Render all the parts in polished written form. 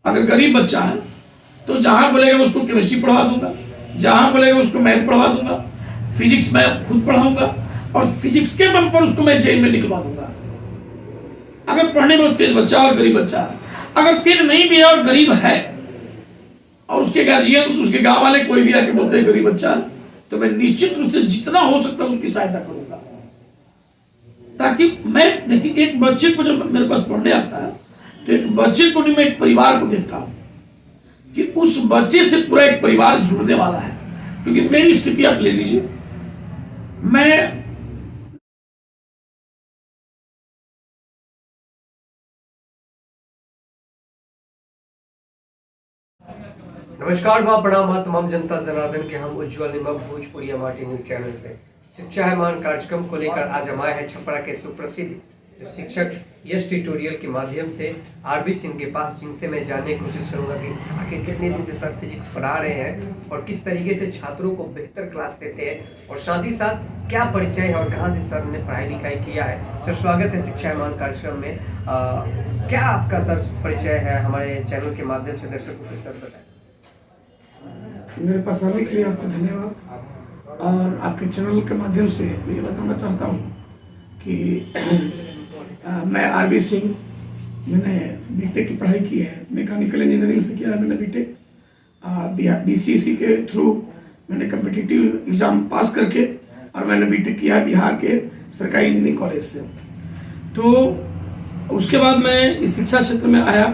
अगर गरीब बच्चा है तो जहां बोलेगा उसको केमिस्ट्री पढ़वा दूंगा, जहां बोलेगा उसको मैथ पढ़वा दूंगा, फिजिक्स मैं खुद पढ़ाऊंगा और फिजिक्स के बल पर उसको मैं जेल में निकलवा दूंगा। अगर पढ़ने में तेज बच्चा और गरीब बच्चा है, अगर तेज नहीं भी है और गरीब है और उसके गार्जियंस, उसके गांव वाले कोई भी आके बोलते हैं गरीब बच्चा है, तो मैं निश्चित रूप से जितना हो सकता है उसकी सहायता करूंगा। ताकि मैं देखिए, एक बच्चे को जब मेरे पास पढ़ने आता है तो एक बच्चे को नहीं, मैं एक परिवार को देखता हूं कि उस बच्चे से पूरा एक परिवार जुड़ने वाला है। क्योंकि मेरी स्थिति आप ले लीजिए, मैं नमस्कार, वहाँ प्रणाम तमाम जनता जनार्दन के हम उज्जवल निमक भोजपुरी माटी न्यूज चैनल से शिक्षा है मान कार्यक्रम को लेकर आज हम आए हैं छपरा के सुप्रसिद्ध शिक्षक यश ट्यूटोरियल के माध्यम से आरबी सिंह के पास, जिनसे मैं जानने की कोशिश करूंगा कि आखिर कितने दिन से सर फिजिक्स पढ़ा रहे हैं और किस तरीके से छात्रों को बेहतर क्लास देते हैं और साथ ही साथ क्या परिचय है और कहाँ से सर ने पढ़ाई लिखाई किया है। सर स्वागत है शिक्षा है मान कार्यक्रम में। क्या आपका सर परिचय है हमारे चैनल के माध्यम से दर्शकों को सर बताएं। मेरे पास आने के लिए आपका धन्यवाद। और आपके चैनल के माध्यम से मैं ये बताना चाहता हूँ कि मैं आरबी सिंह, मैंने बीटेक की पढ़ाई की है, मैकेनिकल इंजीनियरिंग से किया है मैंने बीटेक। बीसीसी के थ्रू मैंने कम्पिटिटिव एग्ज़ाम पास करके और मैंने बीटेक किया है बिहार के सरकारी इंजीनियरिंग कॉलेज से। तो उसके बाद मैं इस शिक्षा क्षेत्र में आया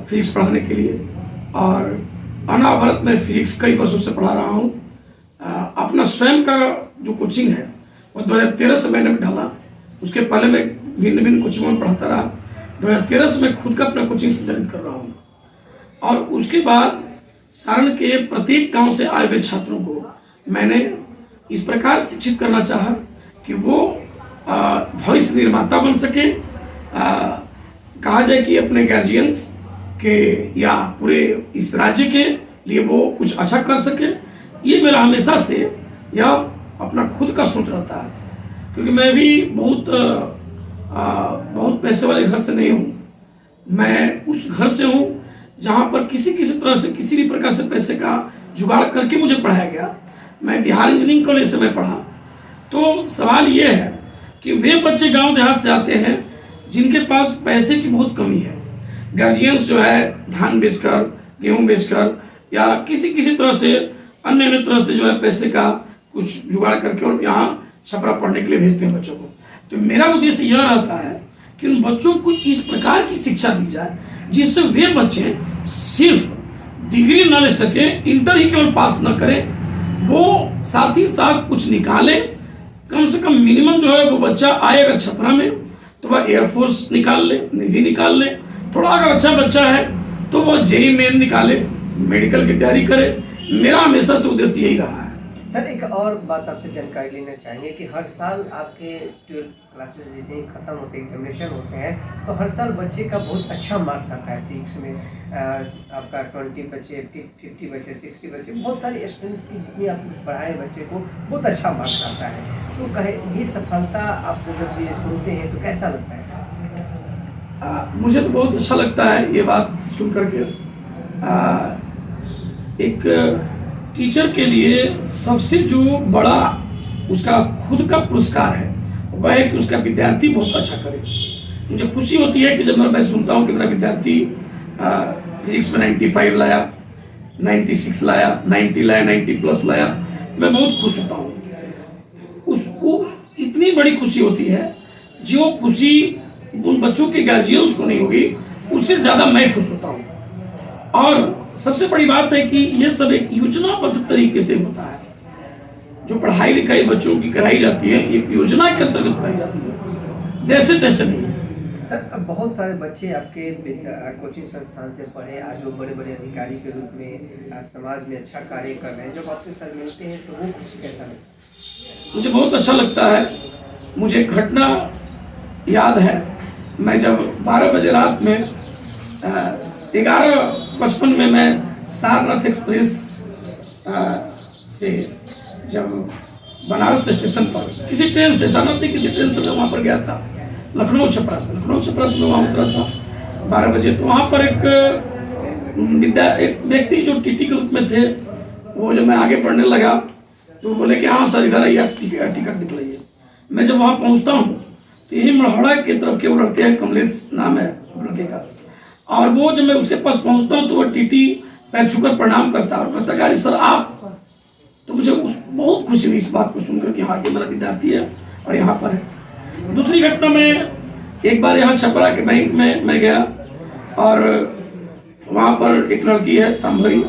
फिजिक्स पढ़ाने के लिए और अनावरत मैं फिजिक्स कई वर्षों से पढ़ा रहा हूँ। अपना स्वयं का जो कोचिंग है वो 2013 से मैंने डाला। उसके पहले मैं भिन्न भिन्न कोचिंगों में पढ़ाता रहा। 2013 से मैं खुद का अपना कोचिंग संचालित कर रहा हूँ और उसके बाद सारण के प्रत्येक गांव से आए हुए छात्रों को मैंने इस प्रकार शिक्षित करना चाहा कि वो भविष्य निर्माता बन सके। कहा जाए कि अपने गार्जियंस के या पूरे इस राज्य के लिए वो कुछ अच्छा कर सके। ये मेरा हमेशा से यह अपना खुद का सोच रहता है, क्योंकि मैं भी बहुत पैसे वाले घर से नहीं हूँ। मैं उस घर से हूँ जहाँ पर किसी तरह से किसी भी प्रकार से पैसे का जुगाड़ करके मुझे पढ़ाया गया। मैं बिहार इंजीनियरिंग कॉलेज से मैं पढ़ा। तो सवाल ये है कि वे बच्चे गांव देहात से आते हैं जिनके पास पैसे की बहुत कमी है। गार्जियंस जो है धान बेचकर, गेहूं बेचकर या किसी तरह से अन्य तरह से जो है पैसे का कुछ जुगाड़ करके और यहाँ छपरा पढ़ने के लिए भेजते हैं बच्चों को। तो मेरा उद्देश्य यह रहता है कि उन बच्चों को इस प्रकार की शिक्षा दी जाए जिससे वे बच्चे सिर्फ डिग्री न ले सके, इंटर ही केवल पास न करें, वो साथ ही साथ कुछ निकाले। कम से कम मिनिमम जो है वो बच्चा आएगा छपरा में तो वह एयरफोर्स निकाल ले, नेवी निकाल ले। थोड़ा अगर अच्छा बच्चा है तो वो जेई मेन निकाले, मेडिकल की तैयारी करे। मेरा हमेशा से उद्देश्य यही रहा है। सर एक और बात आपसे जानकारी लेना चाहेंगे कि हर साल आपके 12 क्लासेस जैसे ही खत्म होते हैं, एग्जामिनेशन होते हैं, तो हर साल बच्चे का बहुत अच्छा मार्क्स आता है फिजिक्स में। आपका 20 बच्चे, 50 बच्चे, 60 बच्चे, बहुत सारे स्टूडेंट्स की जितनी आप पढ़ाए बच्चे को बहुत अच्छा मार्क्स आता है। तो कहे ये सफलता आपको जब ये सुनते हैं तो कैसा लगता है? मुझे तो बहुत अच्छा लगता है ये बात सुन करके। एक टीचर के लिए सबसे जो बड़ा उसका खुद का पुरस्कार है वह है कि उसका विद्यार्थी बहुत अच्छा करे। मुझे खुशी होती है कि जब मैं सुनता हूँ कि मेरा विद्यार्थी फिजिक्स में 95 लाया, 96 लाया, 90 लाया, 90 प्लस लाया, मैं बहुत खुश होता हूँ। उसको इतनी बड़ी खुशी होती है, जो खुशी उन बच्चों के गार्जियंस को नहीं होगी उससे ज़्यादा मैं खुश होता हूँ। और सबसे बड़ी बात है कि ये सब एक योजनाबद्ध तरीके से होता है। जो पढ़ाई लिखाई बच्चों की कराई जाती है एक योजना के अंतर्गत कराई जाती है, जैसे तैसे नहीं। सर अब बहुत सारे बच्चे आपके कोचिंग संस्थान से पढ़े, आज वो बड़े बड़े अधिकारी के रूप में समाज में अच्छा कार्य कर रहे हैं। जब आपसे सर मिलते हैं तो वो कुछ कैसा लगता है? मुझे बहुत अच्छा लगता है। मुझे एक घटना याद है, मैं जब 12 बजे रात में 11:55 में मैं सारनाथ एक्सप्रेस से जब बनारस स्टेशन पर किसी ट्रेन से, सारनाथ किसी ट्रेन से मैं वहाँ पर गया था, लखनऊ छपरा से मैं वहाँ उतरा था। 12 बजे। तो वहाँ पर एक व्यक्ति जो टीटी के रूप में थे, वो जब मैं आगे पढ़ने लगा तो बोले कि हाँ सर इधर आइए, आप टिकट दिखलाइए। मैं जब वहाँ पहुँचता हूँ तो यही मढ़ौड़ा की तरफ के वो लड़के हैं, कमलेश नाम है लड़के का, और वो जब मैं उसके पास पहुँचता हूँ तो वो टीटी पैर छूकर प्रणाम करता है और कहता है अरे सर आप। तो मुझे बहुत खुशी हुई इस बात को सुनकर कि हाँ ये मेरा विद्यार्थी है और यहाँ पर है। दूसरी घटना में एक बार यहाँ छपरा के बैंक में मैं गया और वहाँ पर एक लड़की है संभवी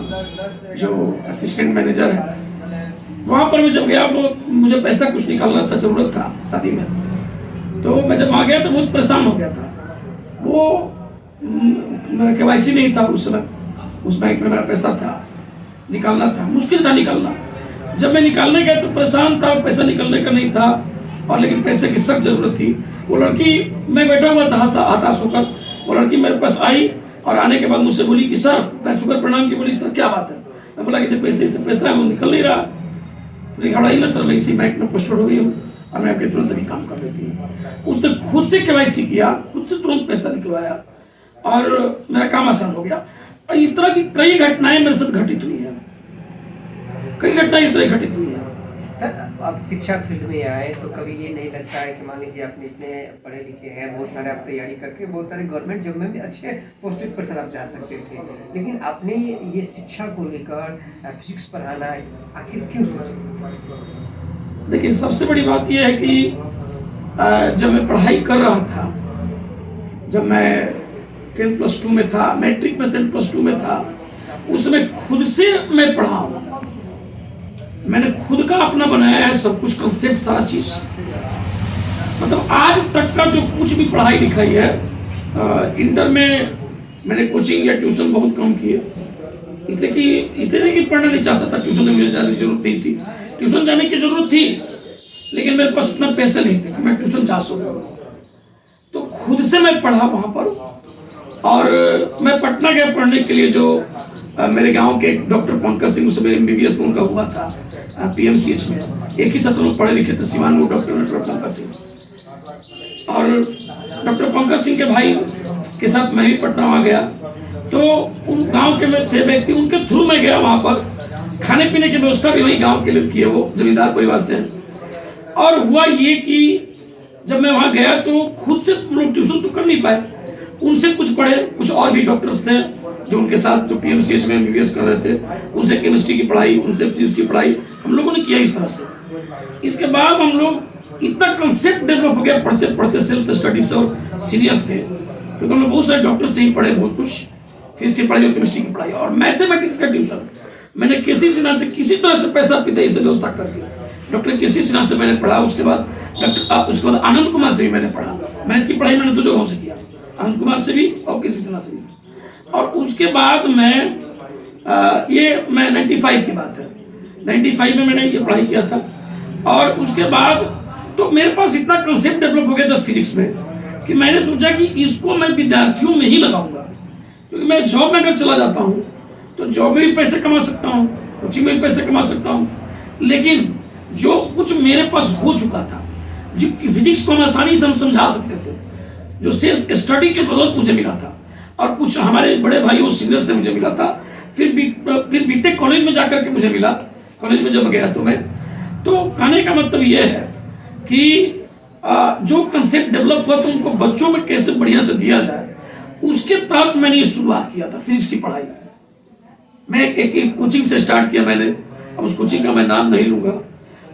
जो असिस्टेंट मैनेजर है। वहाँ पर मैं जब गया तो मुझे पैसा कुछ निकालना था, जरूरत था शादी में। तो मैं जब वहाँ गया तो बहुत परेशान हो गया था। वो मेरा KYC नहीं था उस समय, उस बैंक में मेरा पैसा था, निकालना था, मुश्किल था निकालना। जब मैं निकालने गया तो परेशान था, पैसा निकलने का नहीं था और लेकिन पैसे की सख्त जरूरत थी। वो लड़की, मैं बैठा हुआ था हताश होकर, वो लड़की मेरे पास आई और आने के बाद मुझसे बोली कि सर मैं शुक्र प्रणाम की। बोली सर क्या बात है? मैं बोला कि देखो पैसे से पैसा है वो निकल नहीं रहा। घबराई ना सर, मैं इसी बैंक में पोस्टेड हो गई हूँ और मैं आपके तुरंत अभी काम कर देती हूँ। उसने खुद से KYC किया, खुद से तुरंत पैसा निकलवाया और मेरा काम आसान हो गया। और इस तरह की कई घटनाएं मेरे साथ घटित हुई है, कई घटनाएं इस तरह घटित हुई है। सर आप शिक्षा फील्ड में आए तो कभी ये नहीं लगता है कि मान लीजिए आप इतने पढ़े लिखे हैं, बहुत सारे आप तैयारी करके बहुत सारे गवर्नमेंट जॉब में भी अच्छे पोस्टेड पर सर आप जा सकते थे, लेकिन आपने ये शिक्षा को लेकर फिजिक्स पढ़ाना आखिर क्यों सोचा? देखिए सबसे बड़ी बात यह है कि जब मैं पढ़ाई कर रहा था, जब मैं 10+2 में था, मैट्रिक में 10+2 में था, उसमें खुद से मैं पढ़ा हूँ। मैंने खुद का अपना बनाया है सब कुछ, कंसेप्ट सारा चीज। मतलब आज तक का जो कुछ भी पढ़ाई लिखाई है, इंटर में मैंने कोचिंग या ट्यूशन बहुत कम की है, इसलिए नहीं कि पढ़ना नहीं चाहता था, ट्यूशन में मुझे जाने की जरूरत नहीं थी। ट्यूशन जाने की जरूरत थी लेकिन मेरे पास उतना पैसे नहीं थे कि मैं ट्यूशन जा सकूं। तो खुद से मैं पढ़ा वहां पर। और मैं पटना गया पढ़ने के लिए, जो मेरे गांव के डॉक्टर पंकज सिंह, उस समय MBBS में उनका हुआ था PMCH में, एक ही साथ लोग पढ़े लिखे थे, शिवानू डॉक्टर पंकज सिंह। और डॉक्टर पंकज सिंह के भाई के साथ मैं भी पटना वहाँ गया। तो उन गांव के में थे व्यक्ति, उनके थ्रू मैं गया वहाँ पर। खाने पीने की व्यवस्था भी वही गांव के लोग किए, वो जमींदार परिवार से हैं। और हुआ ये कि जब मैं वहाँ गया तो खुद से लोग ट्यूशन तो कर नहीं पाए, उनसे कुछ पढ़े। कुछ और भी डॉक्टर्स थे जो उनके साथ जो PMCH में MBBS कर रहे थे, उनसे केमिस्ट्री की पढ़ाई, उनसे फिजिक्स की पढ़ाई हम लोगों ने किया इस तरह से। इसके बाद हम लोग इतना कंसेप्ट डेवलप हो गया पढ़ते पढ़ते, सेल्फ स्टडी से और सीनियर से, क्योंकि हम लोग बहुत सारे डॉक्टर से ही पढ़े, बहुत कुछ फिजिक्स की पढ़ाई और केमिस्ट्री की पढ़ाई और मैथमेटिक्स का ट्यूशन। मैंने KC सिन्हा से किसी तरह से पैसा पिताई से व्यवस्था करके डॉक्टर KC सिन्हा से मैंने पढ़ा। उसके बाद आनंद कुमार से भी मैंने पढ़ा। मैथ की पढ़ाई मैंने 2 जगहों से किया, आनंद कुमार से भी और KC सिन्हा से भी। और उसके बाद मैं मैं 95 की बात है, 95 में मैंने ये पढ़ाई किया था। और उसके बाद तो मेरे पास इतना कंसेप्ट डेवलप हो गया था फिजिक्स में कि मैंने सोचा कि इसको मैं विद्यार्थियों में ही लगाऊंगा, क्योंकि मैं जॉब में अगर चला जाता हूँ तो जॉब में भी पैसे कमा सकता हूँ, कोचिंग में भी पैसे कमा सकता हूँ, लेकिन जो कुछ मेरे पास हो चुका था, जो फिजिक्स को हम आसानी से हम समझा सकते थे, जो सेल्फ स्टडी के बदौलत मुझे मिला था और कुछ हमारे बड़े भाइयों सीनियर से मुझे मिला था, फिर बीटेक कॉलेज में जाकर के मुझे मिला। कॉलेज में जब गया तो मैं, तो कहने का मतलब ये है कि जो कंसेप्ट डेवलप हुआ तो उनको बच्चों में कैसे बढ़िया से दिया जाए, उसके तहत मैंने ये शुरुआत किया था फिजिक्स की पढ़ाई। मैं एक कोचिंग से स्टार्ट किया मैंने, अब उस कोचिंग का मैं नाम नहीं लूंगा।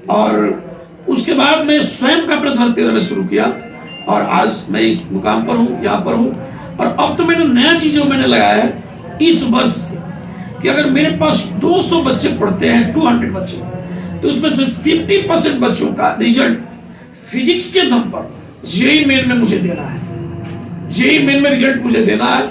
और उसके बाद मैं स्वयं का अपना 2013 में शुरू किया और आज मैं इस मुकाम पर हूँ, यहाँ पर हूँ। और अब तो मैंने नया चीज जो मैंने लगाया है इस वर्ष से कि अगर मेरे पास 200 बच्चे पढ़ते हैं, 200 बच्चे, तो उसमें से 50% बच्चों का रिजल्ट फिजिक्स के दम पर JEE मेन में मुझे देना है। JEE मेन में रिजल्ट मुझे देना है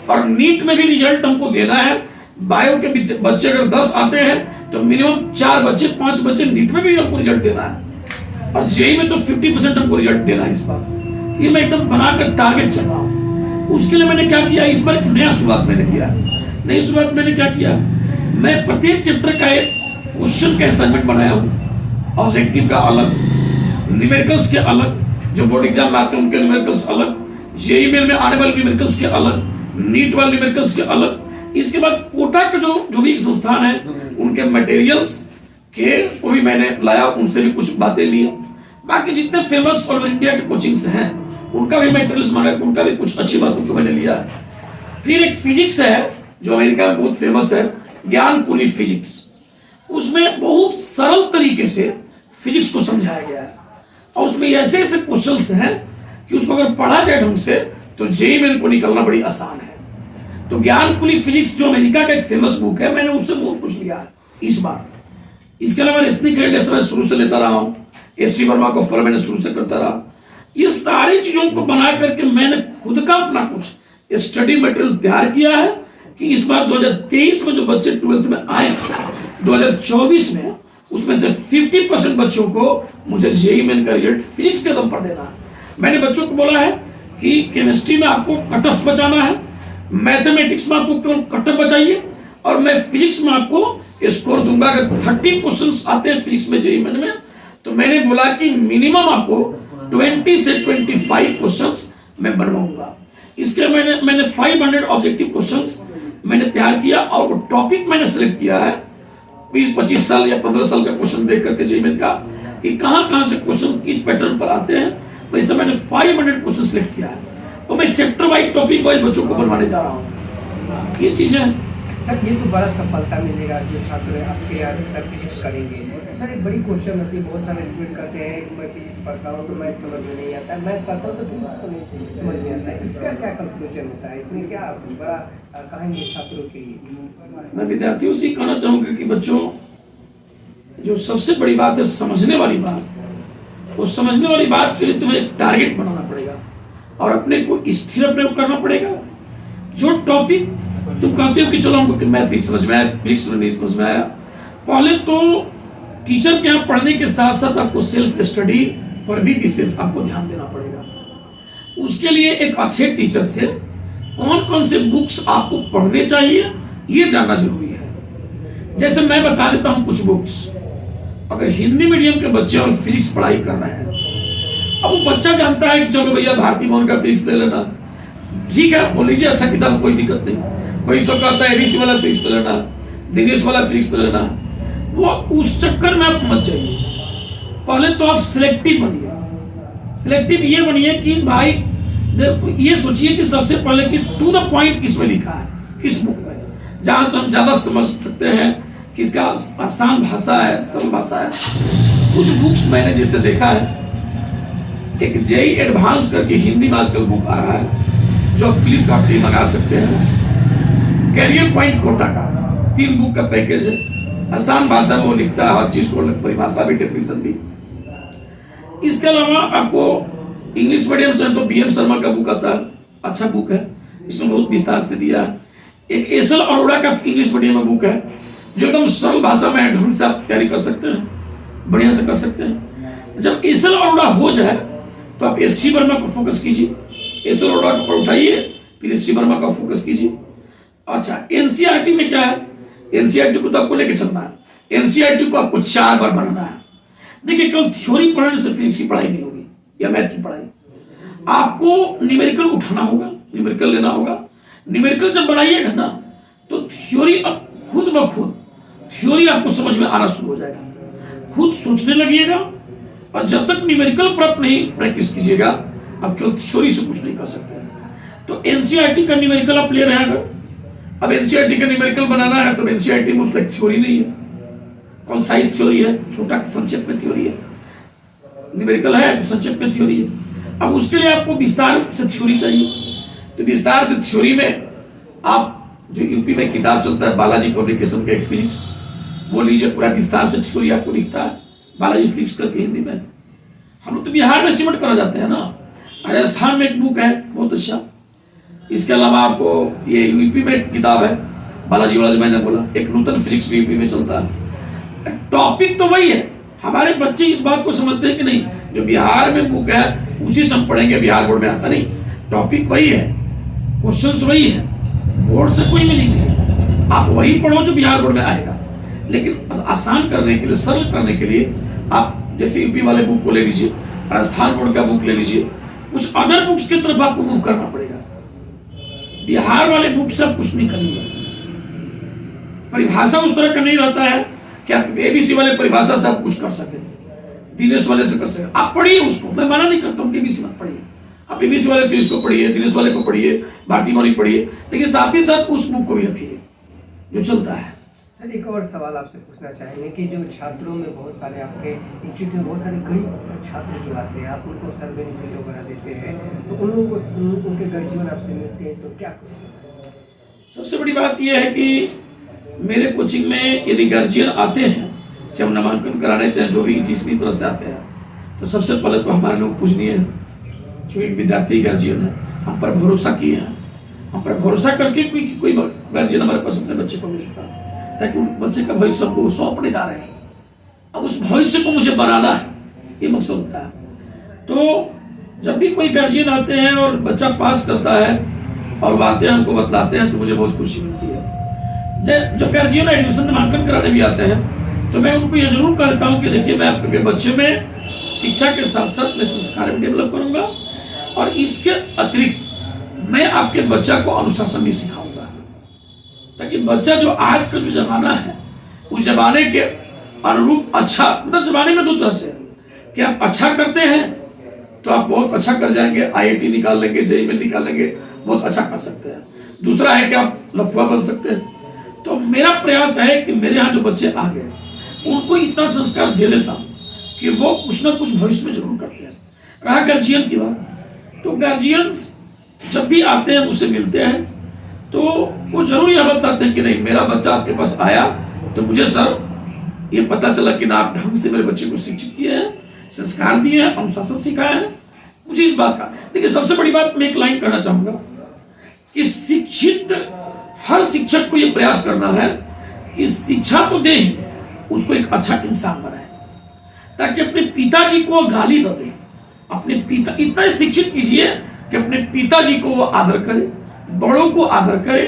और नीट में भी रिजल्ट हमको देना है। बायो के बच्चे अगर 10 आते हैं तो मिनिमम 4 बच्चे 5 बच्चे नीट में भी हमको रिजल्ट देना है और JEE में तो 50% हमको रिजल्ट देना है इस बार। ये मैं एकदम बनाकर टारगेट चल रहा हूँ। उसके लिए मैंने क्या किया, इस बार एक नया शुरुआत मैंने किया। नई शुरुआत मैंने क्या किया, मैं प्रत्येक चैप्टर का एक क्वेश्चन का असाइनमेंट बनाया हूँ। ऑब्जेक्टिव का अलग, न्यूमेरिकल्स के अलग, जो बोर्ड एग्जाम में आते हैं उनके न्यूमेरिकल्स अलग, JEE मेन में आने वाले न्यूमेरिकल्स के अलग। नीट वाले न्यूमेरिकल्स के अलग। इसके बाद कोटा के जो भी संस्थान है उनके मटेरियल्स के वो भी मैंने लाया, उनसे भी कुछ बातें ली। बाकी जितने फेमस ऑल इंडिया के कोचिंग्स हैं उनका भी मटेरियल्स मांगा, उनका भी कुछ अच्छी बातों को मैंने लिया। फिर एक फिजिक्स है जो अमेरिका में बहुत फेमस है, ज्ञानकुली फिजिक्स। उसमें बहुत सरल तरीके से फिजिक्स को समझाया गया है और उसमें ऐसे ऐसे क्वेश्चंस हैं कि उसको अगर पढ़ा जाए ढंग से तो जेईई मेन को निकलना बड़ी आसान है। तो ज्ञानकुली फिजिक्स जो अमेरिका का एक फेमस बुक है, मैंने उससे बहुत कुछ लिया है इस बार। इसके अलावा रेशनिक रेडियस मैं शुरू से लेता रहा हूँ, एससी वर्मा को फॉलो मैंने शुरू से करता रहा। ये सारी चीजों को बना करके मैंने खुद का अपना कुछ स्टडी मटेरियल तैयार किया है कि इस बार 2023 में जो बच्चे 12th में आए 2024 में उसमें से 50% बच्चों को मुझे जेईई मेन का रिजल्ट फिजिक्स के दम पर देना है। मैंने बच्चों को बोला है कि केमिस्ट्री में आपको कट ऑफ बचाना है, मैथमेटिक्स में आपको केवल कट ऑफ बचाइए और मैं फिजिक्स में आपको स्कोर दूंगा। अगर 30 क्वेश्चंस आते हैं फिजिक्स में जेईई मेन में तो मैंने बोला कि मिनिमम आपको 20 से 25 क्वेश्चंस मैं बनवाऊंगा। इसके मैंने 500 ऑब्जेक्टिव क्वेश्चंस मैंने तैयार किया और वो टॉपिक मैंने सिलेक्ट किया है 20-25 साल या 15 साल का क्वेश्चन देख करके जेईई मेन का कि कहां से क्वेश्चन किस पैटर्न पर आते हैं। वैसे मैंने 500 क्वेश्चन सिलेक्ट किया है तो मैं चैप्टर वाइज टॉपिक वाइज बच्चों को बनवाने जा रहा हूँ। ये चीजें हैं सर, ये तो बड़ा सफलता मिलेगा जो छात्र आपके यहाँ से फिजिक्स करेंगे। सर एक बड़ी क्वेश्चन होती है, बहुत सारे स्टूडेंट कहते हैं कि मैं फिजिक्स पढ़ता हूँ तो मैथ समझ में नहीं आता, मैथ पढ़ता हूँ तो फिजिक्स समझ में आता है। इसका क्या कंक्लूजन होता है, इसमें क्या बड़ा कहेंगे छात्रों के लिए? मैं विद्यार्थियों से कहना चाहूंगा कि बच्चों जो सबसे बड़ी बात है समझने वाली बात, वो समझने वाली बात के लिए तुम्हें एक टारगेट बनाना पड़ेगा और अपने को स्थिर प्रयोग करना पड़ेगा। जो टॉपिक तुम कहते हो कि चलो हमको मैथ नहीं समझ में आया, फिजिक्स में नहीं समझ में आया, पहले तो टीचर के यहाँ पढ़ने के साथ साथ आपको सेल्फ स्टडी पर भी विशेष आपको ध्यान देना पड़ेगा। उसके लिए एक अच्छे टीचर से कौन कौन से बुक्स आपको पढ़ने चाहिए ये जानना जरूरी है। जैसे मैं बता देता हूँ कुछ बुक्स, अगर हिंदी मीडियम के बच्चे और फिजिक्स पढ़ाई कर रहे हैं, अब वो बच्चा जानता है कि चलो भैया भारती मोहन का फिजिक्स ले लेना, ठीक है बोल लीजिए, अच्छा किताब कोई दिक्कत नहीं। कोई तो कहता है एबीसी वाला फिजिक्स ले लेना, दिनेश वाला फिजिक्स ले लेना, वो उस चक्कर में आप मत जाइए। पहले तो आप सिलेक्टिव बनिए। सिलेक्टिव ये बनिए कि भाई ये सोचिए कि सबसे पहले कि टू द पॉइंट किस में लिखा है, किस बुक में, जहां से हम ज्यादा समझ सकते हैं, किसका आसान भाषा है, सरल भाषा है। कुछ बुक्स मैंने जैसे देखा है, एक जेईई एडवांस करके हिंदी में आजकल बुक आ रहा है जो फ्लिपकार्ट से मंगा सकते हैं, कैरियर पॉइंट कोटा का 3 बुक का पैकेज है, आसान भाषा में वो लिखता है, हर चीज को परिभाषा भी, डेफिनेशन भी। इसके अलावा आपको इंग्लिश मीडियम से तो बीएम शर्मा का बुक आता है, अच्छा बुक है, इसमें बहुत विस्तार से दिया है। एक एसएल अरोड़ा का इंग्लिश मीडियम में बुक है जो एकदम सरल भाषा में ढंग से आप तैयारी कर सकते हैं, बढ़िया से कर सकते हैं। जब एसएल अरोड़ा हो जाए तो आप एससी वर्मा को फोकस कीजिए, एसएल अरोड़ा को उठाइए, फिर एससी वर्मा का फोकस कीजिए। अच्छा, एनसीईआरटी में क्या है, एनसीईआरटी को तो आपको लेके चलना है। एनसीईआरटी को आपको 4 बार बनाना है। देखिए, केवल थ्योरी पढ़ने से फिजिक्स की पढ़ाई नहीं होगी या मैथ की पढ़ाई, आपको न्यूमेरिकल उठाना होगा, न्यूमेरिकल लेना होगा। न्यूमेरिकल जब बनाइएगा ना तो थ्योरी अब खुद ब खुद थ्योरी आपको समझ में आना शुरू हो जाएगा, खुद सोचने लगिएगा। और जब तक न्यूमेरिकल पर आप नहीं प्रैक्टिस कीजिएगा आप केवल थ्योरी से कुछ नहीं कर सकते। तो एनसीईआरटी का न्यूमेरिकल आप ले रहे हैं, अब एनसीईआरटी का न्यूमेरिकल बनाना है तो एनसीईआरटी में उसका थ्योरी नहीं है, कॉन्साइज थ्योरी है, छोटा संक्षेप में थ्योरी है। न्यूमेरिकल है तो संक्षेप में थ्योरी है। अब उसके लिए आपको विस्तार से थ्योरी चाहिए, तो विस्तार से थ्योरी में आप जो यूपी में किताब चलता है बालाजी पब्लिकेशन का एक फिजिक्स, वो लीजिए, पूरा विस्तार से थ्योरी आपको लिखता है बालाजी फिजिक्स करके हिंदी में। हम लोग तो बिहार में सिमट करा जाते हैं ना, राजस्थान में एक बुक है बहुत अच्छा। इसके अलावा आपको ये यूपी में एक किताब है बालाजी वाला जो मैंने बोला, एक नूतन फिजिक्स भी यूपी में चलता है। टॉपिक तो वही है, हमारे बच्चे इस बात को समझते हैं कि नहीं जो बिहार में बुक है उसी से हम पढ़ेंगे, बिहार बोर्ड में आता नहीं। टॉपिक वही है, क्वेश्चंस वही है, बोर्ड से कोई मिलेंगे नहीं, आप वही पढ़ो जो बिहार बोर्ड में आएगा। लेकिन आसान करने के लिए, सरल करने के लिए आप जैसे यूपी वाले बुक को ले लीजिए, राजस्थान बोर्ड का बुक ले लीजिए, कुछ अदर बुक्स की तरफ आपको मूव करना पड़ेगा। बिहार वाले बुक से आप कुछ नहीं करेंगे। परिभाषा उस तरह का नहीं रहता है कि आप एबीसी वाले परिभाषा से आप कुछ कर सके, दिनेश वाले से कर सके। आप पढ़िए उसको, मैं मना नहीं करता हूँ कि एबीसी मत पढ़िए, आप एबीसी वाले फिर इसको पढ़िए, दिनेश वाले को पढ़िए, भारती मौलिक पढ़िए, लेकिन साथ ही साथ उस बुक को भी रखिए जो चलता है। सर एक और सवाल आपसे पूछना चाहेंगे कि जो छात्रों में बहुत सारे आपके इंस्टीट्यूट में बहुत सारे गरीब छात्र जो आते हैं, आप उनको सर बेनिफिट वगैरह देते हैं, तो उन लोगों को उनके गार्जियन आपसे मिलते हैं तो क्या कुछ? सबसे बड़ी बात यह है कि मेरे कोचिंग में यदि गार्जियन आते हैं, चाहे हम नामांकन कराने चाहे जो भी जिस भी तरह से आते हैं, तो सबसे पहले तो हमारे लोग पूजनीय है, क्योंकि विद्यार्थी गार्जियन है, हम पर भरोसा किए हैं, हम पर भरोसा करके कोई गार्जियन हमारे पास अपने बच्चे को भेजता है ताकि उस बच्चे का भविष्य को सौंपने जा रहे हैं। अब उस भविष्य को मुझे बनाना है, ये मकसद होता है। तो जब भी कोई गार्जियन आते हैं और बच्चा पास करता है और बातें हमको बतलाते हैं तो मुझे बहुत खुशी मिलती है। जो गार्जियन एडमिशन नामांकन कराने भी आते हैं तो मैं उनको ये जरूर कहता हूँ कि देखिए मैं आपके बच्चे में शिक्षा के साथ साथ मैं संस्कार भी डेवलप करूंगा और इसके अतिरिक्त मैं आपके बच्चा को अनुशासन भी सिखाऊंगा, ताकि बच्चा जो आज का जो जमाना है उस जमाने के अनुरूप अच्छा, मतलब जमाने में दो तरह से कि आप अच्छा करते हैं तो आप बहुत अच्छा कर जाएंगे, आईआईटी निकाल लेंगे, जेईई में निकाल लेंगे, बहुत अच्छा कर सकते हैं। दूसरा है कि आप लफुआ बन सकते हैं। तो मेरा प्रयास है कि मेरे यहाँ जो बच्चे आ गए उनको इतना संस्कार दे देता हूँ कि वो कुछ ना कुछ भविष्य में जरूर करते हैं। रहा गार्जियन की बात, तो गार्जियंस जब भी आते हैं मुझसे मिलते हैं तो वो जरूर यह बताते हैं कि नहीं मेरा बच्चा आपके पास आया तो मुझे सर ये पता चला कि ना आप ढंग से मेरे बच्चे को शिक्षित किए हैं, संस्कार दिए हैं, अनुशासन सिखाया है। मुझे इस बात का, देखिए सबसे बड़ी बात मैं एक लाइन कहना चाहूंगा कि शिक्षित हर शिक्षक को यह प्रयास करना है कि शिक्षा तो दे, उसको एक अच्छा इंसान बनाए, ताकि अपने पिताजी को गाली न दे। अपने पिता इतना शिक्षित कीजिए कि अपने पिताजी को वो आदर करे, बड़ों को आदर करे।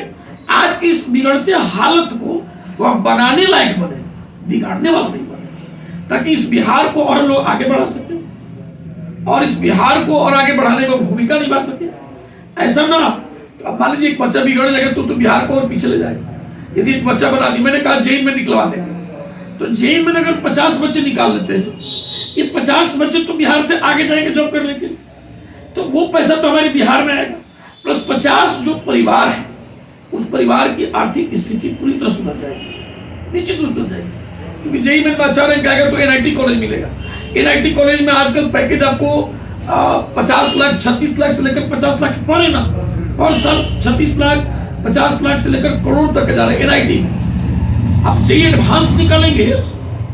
आज की इस बिगड़ते हालत को वह बनाने लायक बने, बिगाड़ने वाला नहीं बने, ताकि इस बिहार को और लोग आगे बढ़ा सके और इस बिहार को और आगे बढ़ाने में भूमिका निभा सके। ऐसा ना अब मान लीजिए एक बच्चा बिगड़ जाएगा तो बिहार को और पीछे ले जाएगा। यदि एक बच्चा बना दी, मैंने कहा जेईई में निकलवा देंगे, तो जेईई में अगर 50 बच्चे निकाल लेते हैं, ये 50 बच्चे तो बिहार से आगे जाएंगे जॉब करने के, तो वो पैसा तो हमारे बिहार में आएगा, प्लस 50 जो परिवार है उस परिवार की आर्थिक स्थिति पूरी तरह सुधर जाएगी, निश्चित रूप से सुधर जाएगी। क्योंकि जेईई में अच्छा रैंक आएगा तो एनआईटी कॉलेज मिलेगा। एनआईटी कॉलेज में आजकल पैकेज आपको 50 लाख 36 लाख से लेकर 50 लाख पड़े ना, और साल 36 लाख 50 लाख से लेकर करोड़ तक जा रहे हैं एनआईटी में। आप जेईई एडवांस निकालेंगे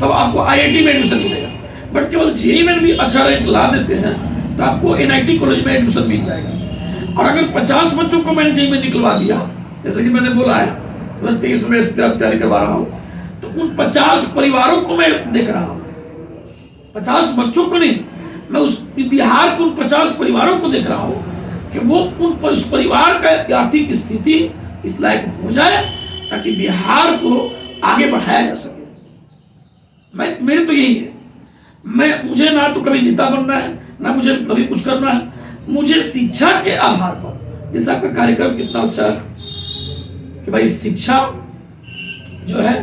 तब आपको आईआईटी में एडमिशन मिलेगा, बट केवल जेईई में भी अच्छा रैंक ला देते हैं तो आपको एनआईटी कॉलेज में एडमिशन मिल जाएगा। और अगर 50 बच्चों को मैंने जेईई में निकलवा दिया, जैसे कि मैंने बोला है 23 में तैयारी करवा रहा हूँ, तो उन 50 परिवारों को मैं देख रहा हूँ, 50 बच्चों को नहीं, मैं उस बिहार के उन 50 परिवारों को देख रहा हूँ कि वो उस परिवार का आर्थिक स्थिति इस लायक हो जाए ताकि बिहार को आगे बढ़ाया जा सके। मेरे तो यही है, मुझे ना तो कभी नेता बनना है, ना मुझे कभी कुछ करना है, मुझे शिक्षा के आधार पर, जैसे आपका कार्यक्रम कितना अच्छा है कि भाई शिक्षा जो है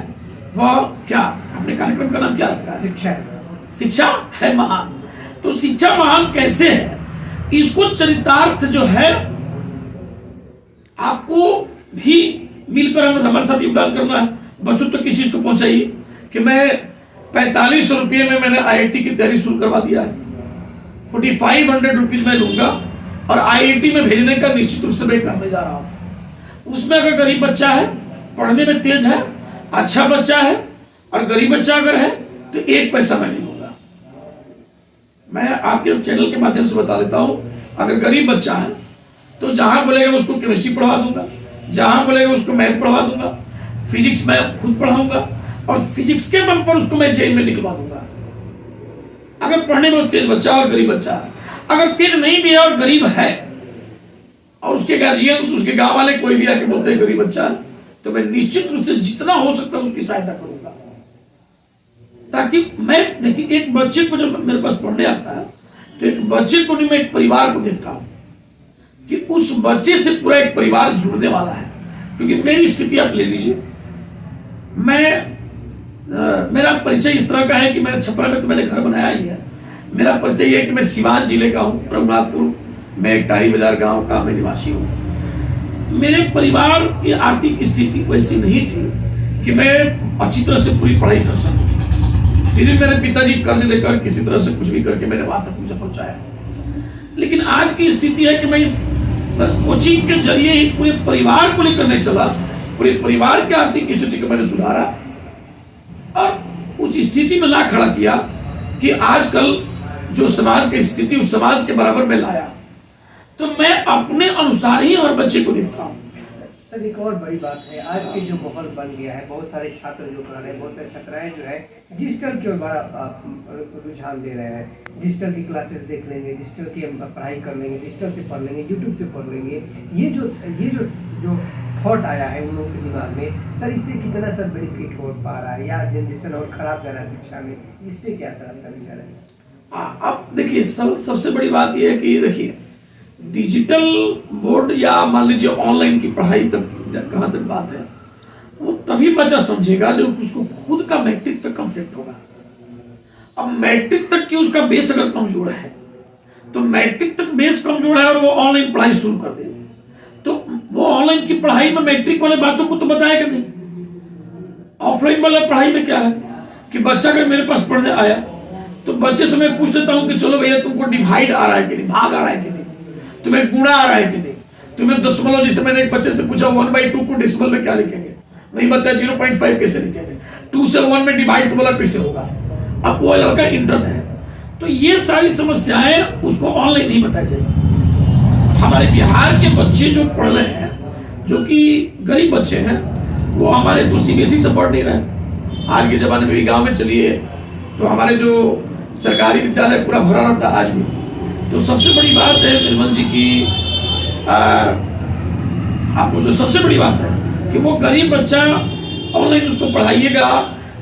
वह क्या, अपने कार्यक्रम का नाम क्या रखा है, शिक्षा है, शिक्षा है महान। तो शिक्षा महान कैसे है, इसको चरितार्थ जो है आपको भी मिलकर हमारे साथ योगदान करना है। बच्चों तक किस चीज को पहुंचाइए कि मैं 4500 रुपये में मैंने आईआईटी की तैयारी शुरू करवा दिया है, 4500 रुपीज मैं लूंगा और आईआईटी में भेजने का निश्चित रूप से मैं करने जा रहा हूं। उसमें अगर गरीब बच्चा है, पढ़ने में तेज है, अच्छा बच्चा है और गरीब बच्चा अगर है तो एक पैसा मैं नहीं लूंगा। मैं आपके चैनल के माध्यम से बता देता हूं, अगर गरीब बच्चा है तो जहां बोलेगा उसको केमिस्ट्री पढ़वा दूंगा, जहां बोलेगा उसको मैथ पढ़वा दूंगा, फिजिक्स मैं खुद पढ़ाऊंगा और फिजिक्स के बल पर उसको मैं जेईई में निकलवा दूंगा। अगर पढ़ने में तेज बच्चा और गरीब बच्चा है, अगर तेज नहीं भी है और गरीब है और उसके गार्जियंस, उसके गांव वाले कोई भी आके बोलते हैं गरीब बच्चा है, तो मैं निश्चित रूप से जितना हो सकता है उसकी सहायता करूंगा। ताकि मैं देखिए एक बच्चे को जब मेरे पास पढ़ने आता है तो एक बच्चे को नहीं, मैं एक परिवार को देखता हूँ कि उस बच्चे से पूरा एक परिवार जुड़ने वाला है। क्योंकि मेरी स्थिति आप ले लीजिए, मेरा परिचय इस तरह का है कि मेरे छपरा में तो मैंने घर बनाया ही है। मेरा परिचय यह है कि मैं सिवान जिले का हूँ, रघुनाथपुर में एक टारी बाजार गांव का मैं निवासी हूँ। मेरे परिवार की आर्थिक स्थिति वैसी नहीं थी कि मैं अच्छी तरह से पूरी पढ़ाई कर सकूं। फिर मेरे पिताजी कर्ज लेकर किसी तरह से कुछ भी करके मैंने वहां तक मुझे पहुंचाया। लेकिन आज की स्थिति है कि मैं इस कोचिंग के जरिए ही पूरे परिवार को लेकर नहीं चला, पूरे परिवार की आर्थिक स्थिति को मैंने सुधारा और उस स्थिति में ला खड़ा किया कि आजकल जो समाज की स्थिति उस समाज के बराबर में लाया। तो मैं अपने अनुसार ही और बच्चे को देखता हूँ। सर एक और बड़ी बात है, आज के जो माहौल बन गया है, बहुत सारे छात्र जो पढ़ रहे हैं, बहुत सारे छात्राएं जो है डिजिटल की ओर बड़ा रुझान दे रहे हैं। डिजिटल की क्लासेस देख लेंगे, डिजिटल की पढ़ाई कर लेंगे, डिजिटल से पढ़ लेंगे, यूट्यूब से पढ़ लेंगे। ये जो थॉट आया है उन लोगों के दिमाग में, सर इससे कितना सर बेनिफिट हो पा रहा है या जनरेशन और खराब जा रहा है शिक्षा में, इस पर क्या सर आपका विचार है? अब देखिए सबसे बड़ी बात यह है कि देखिए डिजिटल बोर्ड या मान लीजिए ऑनलाइन की पढ़ाई तक कहाँ तक बात है, वो तभी बच्चा समझेगा जब उसको खुद का मैट्रिक तक कंसेप्ट होगा। अब मैट्रिक तक की उसका बेस अगर कमजोर है तो मैट्रिक तक बेस कमजोर है और वो ऑनलाइन पढ़ाई शुरू कर दे तो वो ऑनलाइन की पढ़ाई में मैट्रिक वाले बातों को तो बताएगा नहीं। ऑफलाइन वाला पढ़ाई में क्या है कि बच्चा अगर मेरे पास पढ़ने आया तो बच्चे से मैं पूछ देता हूँ कि चलो भैया तुमको डिवाइड आ रहा है कि नहीं, भाग आ रहा है कि नहीं, तुम्हें गुणा आ रहा है कि नहीं, तुम्हें दशमलव, जैसे मैंने एक बच्चे से पूछा 1/2 को डेसिमल में क्या लिखेंगे, नहीं बताया 0.5 कैसे लिखेंगे, 2 से 1 में डिवाइड वाला कैसे होगा। अब वो लड़का इंटर में है तो ये सारी समस्याएं उसको ऑनलाइन नहीं बताई जाएगी। हमारे बिहार के बच्चे जो पढ़ रहे हैं, जो कि गरीब बच्चे हैं, वो हमारे तो सीबीएसई से पढ़ नहीं रहे। आज के जमाने में भी गांव में चलिए तो हमारे जो सरकारी विद्यालय पूरा भरा रहता है आज भी। तो सबसे बड़ी बात है निर्मल जी की, आपको जो सबसे बड़ी बात है कि वो गरीब बच्चा ऑनलाइन उसको पढ़ाइएगा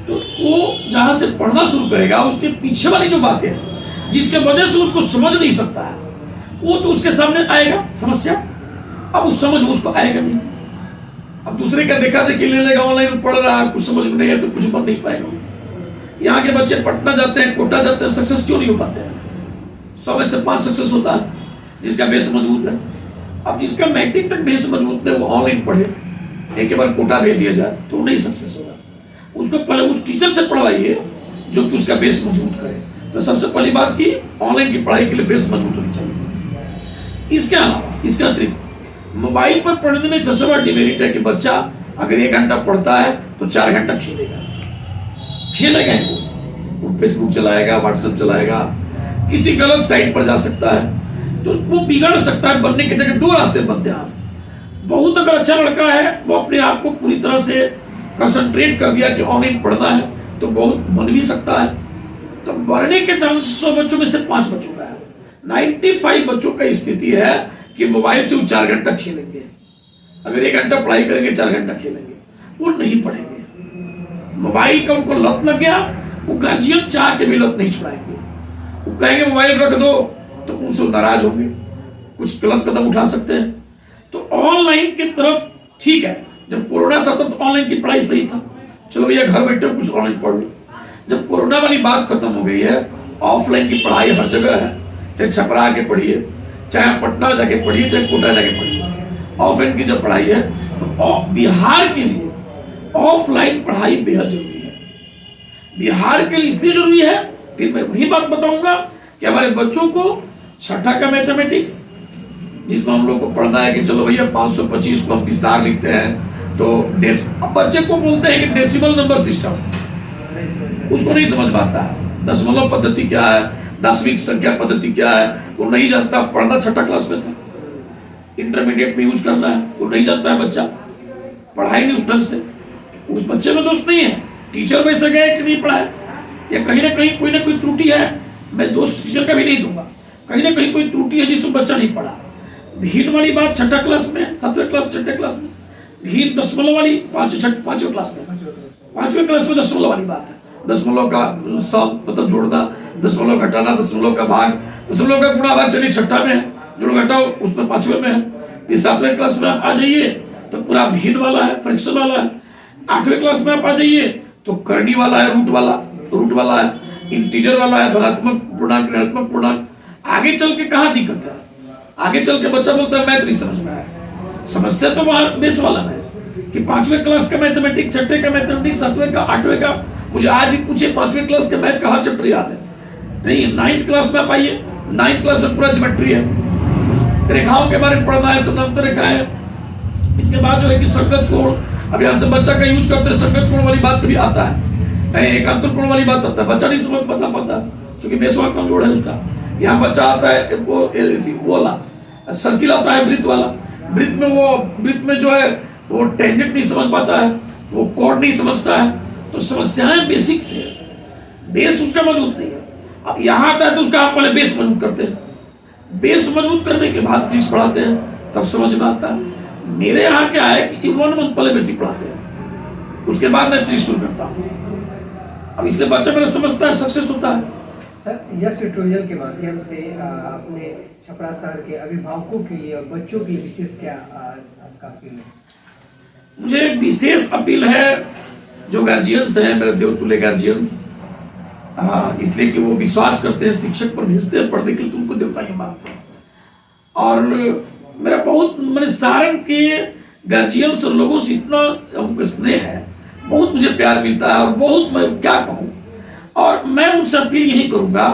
तो वो जहां से पढ़ना शुरू करेगा उसके पीछे वाली जो बातें हैं जिसके वजह से उसको समझ नहीं सकता है वो तो उसके सामने आएगा समस्या। अब उस समझ उसको आएगा नहीं। अब दूसरे का देखा देखी ले लेगा, ऑनलाइन पढ़ रहा है, कुछ समझ में नहीं है तो कुछ बन नहीं पाएगा। यहाँ के बच्चे पटना जाते हैं, कोटा जाते हैं, सक्सेस क्यों नहीं हो पाते हैं? 100 में से 5 सक्सेस होता है जिसका बेस मजबूत है। अब जिसका मैट्रिक तक बेस मजबूत है वो ऑनलाइन पढ़े, एक बार कोटा भेज दिया जाए तो नहीं सक्सेस होगा। उसको पहले उस टीचर से पढ़वाइए जो कि उसका बेस मजबूत करे। तो सबसे पहली बात की ऑनलाइन की पढ़ाई के लिए बेस मजबूत होनी चाहिए। इसके अलावा इसका अतिरिक्त मोबाइल पर पढ़ने में सबसे बड़ा डिमेरिट है कि बच्चा अगर 1 घंटा पढ़ता है तो 4 घंटा खेलेगा वो फेसबुक चलाएगा, व्हाट्सएप चलाएगा, किसी गलत साइट पर जा सकता है तो वो बिगड़ सकता है। बनने की जगह 2 रास्ते बनते हैं। बहुत अगर अच्छा लड़का है वो अपने आप को पूरी तरह से कंसंट्रेट कर दिया कि ऑनलाइन पढ़ना है तो बहुत बन भी सकता है। तो बढ़ने के चांस 100 बच्चों में से 5 बच्चों का है। 95 बच्चों का स्थिति है कि मोबाइल से वो 4 घंटा खेलेंगे। अगर 1 घंटा पढ़ाई करेंगे 4 घंटा खेलेंगे, वो नहीं पढ़ेंगे। मोबाइल का उनको लत लग गया, वो गार्जियन चाह के भी लत नहीं छुड़ाएंगे। वो कहेंगे मोबाइल रख दो तो उनसे नाराज होंगे, कुछ गलत कदम उठा सकते हैं। तो ऑनलाइन की तरफ ठीक है, जब कोरोना था तो ऑनलाइन की पढ़ाई सही था, चलो भैया घर बैठे कुछ ऑनलाइन पढ़ लो। जब कोरोना वाली बात खत्म हो गई है, ऑफलाइन की पढ़ाई हर जगह है, चाहे छपरा आके पढ़िए, चाहे पटना जाके पढ़िए, चाहे कोटा जाके पढ़िए। ऑफलाइन की जब पढ़ाई है तो बिहार के लिए ऑफलाइन पढ़ाई बेहद जरूरी है। बिहार के लिए इसलिए जरूरी है, फिर मैं वही बात बताऊंगा कि हमारे बच्चों को छठा का मैथमेटिक्स जिसमें हम लोग को पढ़ना है कि चलो भैया 525 को हम विस्तार लिखते हैं तो अब बच्चे को बोलते हैं कि डेसिमल नंबर सिस्टम, उसको नहीं समझ पाता है। दशमलव पद्धति क्या है, दशमिक संख्या पद्धति क्या है, वो नहीं जानता। पढ़ना 6ठी क्लास में था, इंटरमीडिएट में यूज करना है वो नहीं जानता है बच्चा, पढ़ाई नहीं उस ढंग से। उस बच्चे में दोस्त नहीं है, टीचर वैसे गए कि नहीं पढ़ाए, या कहीं ना कहीं कोई ना कोई त्रुटि है। मैं दोस्त टीचर का भी नहीं दूंगा, कहीं ना कहीं कोई त्रुटि है जिससे बच्चा नहीं पढ़ा। भीड़ वाली बात 6ठी क्लास में, 7वीं क्लास 6ठी क्लास में, भीड़ दशमलव वाली 5वीं क्लास में, 5वीं क्लास में दशमलव वाली बात है। दशमलव का सब मतलब जोड़ना, दशमलव घटाना, दशमलव का भाग, दशमलव का गुणा भाग चलिए 6ठा में है, जोड़ घटाओ उसमें 5वें में है। फिर 7वें क्लास में आप आ जाइए तो पूरा भिन्न वाला है, फ्रैक्शन वाला है। 8वें क्लास में आप आ जाइए तो करनी वाला है, रूट वाला है, इंटीजर वाला है, धनात्मक पूर्णांक, ऋणात्मक पूर्णांक। आगे चल के कहाँ दिक्कत है? आगे चल के बच्चा बोलता है मैथ नहीं समझ में आया। समस्या तो वहां बेस वाला है कि 5वें क्लास का मैथमेटिक्स, 6ठे का मैथमेटिक्स, 7वें का, 8वें का। मुझे आज भी पूछे 5वें क्लास के मैथ का हर चैप्टर याद है नहीं। 9th क्लास में आप आइए, 9th क्लास में पूरा ज्योमेट्री है, रेखाओं के बारे में पढ़ना है, समांतर रेखा है। इसके बाद जो है कि संगत कोण, अब यहाँ से बच्चा का यूज करते हैं, संगत कोण वाली बात कभी आता है, एकांतर कोण वाली बात आता है, बच्चा नहीं समझ पता क्योंकि बेसवा कमजोर है उसका। यहाँ बच्चा आता है वो वाला सर्किल आता है, वृत्त वाला, वृत्त में जो है वो टेंजेंट नहीं समझ पाता है, वो कोण नहीं समझता है। तो समस्याएं बेसिक से, बेस उसका मजबूत नहीं है। अब यहाँ आता है तो उसका आप पहले बेस मजबूत करते हैं, बेस मजबूत करने के बाद ट्रिक्स पढ़ाते हैं, तब समझ में आता है। मेरे यहाँ क्या है कि 1 मंथ पहले बेसिक पढ़ाते हैं, उसके बाद मैं ट्रिक्स शुरू करता हूँ। अब इसलिए बच्चा मेरा समझता है, सक्सेस होता है। सर, यश ट्यूटोरियल के माध्यम से अपने छपरा शहर के अभिभावकों के लिए और बच्चों के लिए विशेष क्या आपका अपील है? मुझे विशेष अपील है जो गार्जियंस हैं, मेरे देवतुल्य गार्जियंस, इसलिए कि वो विश्वास करते हैं, शिक्षक पर भेजते हैं पढ़ने के लिए, तुमको देवता ही मानते हैं। और मेरा बहुत मैंने सारण के गार्जियंस और लोगों से इतना हमको स्नेह है, बहुत मुझे प्यार मिलता है और बहुत, मैं क्या कहूँ। और मैं उनसे अपील यही करूंगा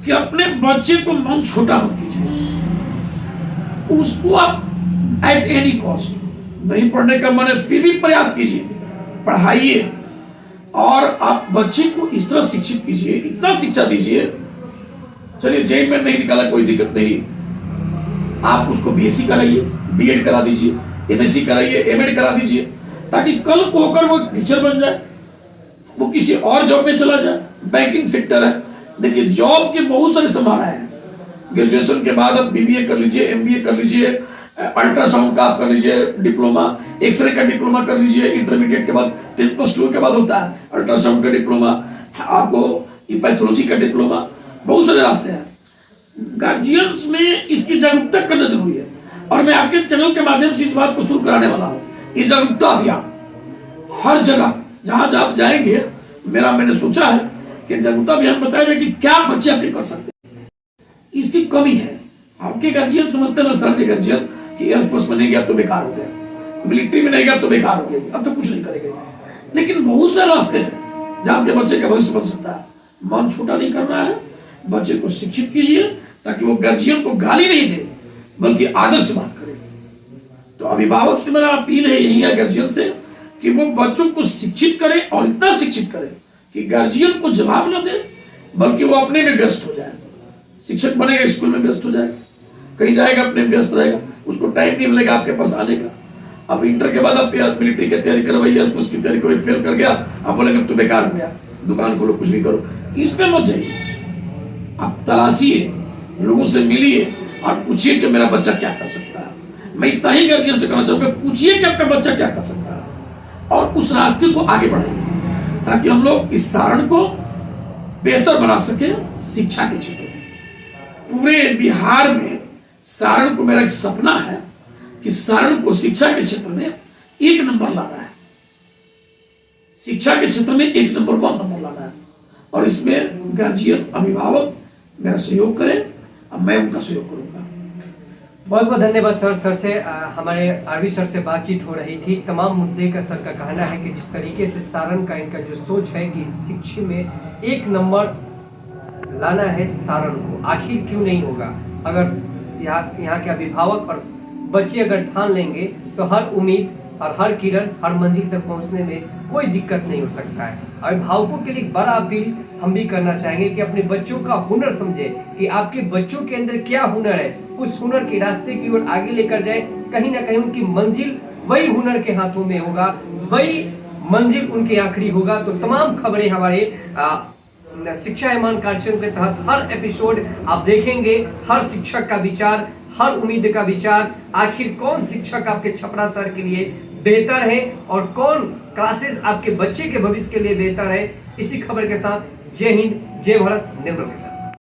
कि अपने बच्चे को मन छोटा मत कीजिए, उसको आप एट एनी कॉस्ट, नहीं पढ़ने का मन है फिर भी प्रयास कीजिए, पढ़ाइए और आप बच्चे को इस तरह शिक्षित कीजिए, इतना शिक्षा दीजिए। चलिए जेई में नहीं निकाला कोई दिक्कत नहीं, आप उसको बीएससी कराइए, बीएड करा दीजिए, एमएससी कराइए, एमएड करा दीजिए, ताकि कल को होकर वो टीचर बन जाए, वो किसी और जॉब में चला जाए। बैंकिंग सेक्टर है, देखिए जॉब के बहुत सारी संभावनाएं हैं। ग्रेजुएशन के बाद आप बीबीए कर लीजिए, एमबीए कर लीजिए, अल्ट्रासाउंड का आप कर लीजिए डिप्लोमा, एक्सरे का डिप्लोमा कर लीजिए, इंटरमीडिएट के बाद 10+2 के बाद होता है अल्ट्रासाउंड का डिप्लोमा, आपको पैथोलॉजी का डिप्लोमा, बहुत सारे रास्ते हैं। गार्जियंस में इसकी जागरूकता करना जरूरी है और मैं आपके चैनल के माध्यम से इस बात को शुरू कराने वाला हूँ। ये जागरूकता अभियान हर जगह जहां आप जाएंगे, मैंने सोचा है कि जागरूकता अभियान बताया जाए कि क्या बच्चे अपने कर सकते हैं, इसकी कमी है। आपके गार्जियन समझते हैं, सर के गार्जियन कि एयरफोर्स में नहीं गया तो बेकार हो गया, मिलिट्री में नहीं गया तो बेकार हो गया, अब तो कुछ नहीं करेगा। लेकिन बहुत से रास्ते हैं जहां आपके बच्चे का भविष्य बन सकता है। मन छोटा नहीं करना है, बच्चे को शिक्षित कीजिए ताकि वो गार्जियन को गाली नहीं दे बल्कि आदर से बात करे। तो अभिभावक से मेरा अपील है यही है गार्जियन से कि वो बच्चों को शिक्षित करे और इतना शिक्षित करे कि गार्जियन को जवाब न दे बल्कि वो अपने में व्यस्त हो जाए। शिक्षक बनेगा स्कूल में व्यस्त हो जाएगा, कहीं जाएगा अपने में व्यस्त रहेगा, उसको टाइम नहीं मिलेगा आपके पास आने का। अब इंटर के बाद आप मिलिट्री की तैयारी करवाइए, एयरफोर्स की तैयारी करो, फेल कर गया, आप बोलेंगे तो बेकार हो गया, दुकान खोलो, कुछ भी करो, इस पे मत जाइए। आप तलाशिए, लोगों से मिलिए और पूछिए कि मेरा बच्चा क्या कर सकता है। मैं इतना ही गार्जियन से कहना चाहूंगा, पूछिए कि आपका बच्चा क्या कर सकता है और उस रास्ते को आगे बढ़ाइए ताकि हम लोग इस सारण को बेहतर बना सके शिक्षा के क्षेत्र में। पूरे बिहार में सारण को, मेरा एक सपना है कि सारण को शिक्षा के क्षेत्र में 1 नंबर लाना है, शिक्षा के क्षेत्र में 1 नंबर 1 नंबर लाना है। और इसमें गार्जियन, अभिभावक मेरा सहयोग करें और मैं उनका सहयोग करूंगा। बहुत बहुत धन्यवाद सर। सर से हमारे आरवी सर से बातचीत हो रही थी। तमाम मुद्दे का सर का कहना है कि जिस तरीके से सारण का इनका जो सोच है कि शिक्षा में 1 नंबर लाना है सारण को, आखिर क्यों नहीं होगा। अगर यहाँ के अभिभावक और बच्चे अगर ठान लेंगे तो हर उम्मीद और हर किरण, हर मंजिल तक पहुँचने में कोई दिक्कत नहीं हो सकता है। अभिभावकों के लिए बड़ा अपील हम भी करना चाहेंगे कि अपने बच्चों का हुनर समझे कि आपके बच्चों के अंदर क्या हुनर है, उस हुनर के रास्ते की ओर आगे लेकर जाए। कहीं ना कहीं उनकी मंजिल वही हुनर के हाथों में होगा, वही मंजिल उनकी आखिरी होगा। तो तमाम खबरें हमारे शिक्षा एमान कार्यक्रम के तहत हर एपिसोड आप देखेंगे, हर शिक्षक का विचार, हर उम्मीद का विचार, आखिर कौन शिक्षक आपके छपरा शहर के लिए बेहतर है और कौन क्लासेस आपके बच्चे के भविष्य के लिए बेहतर है। इसी खबर के साथ जय हिंद, जय भारत, निर्मल के साथ।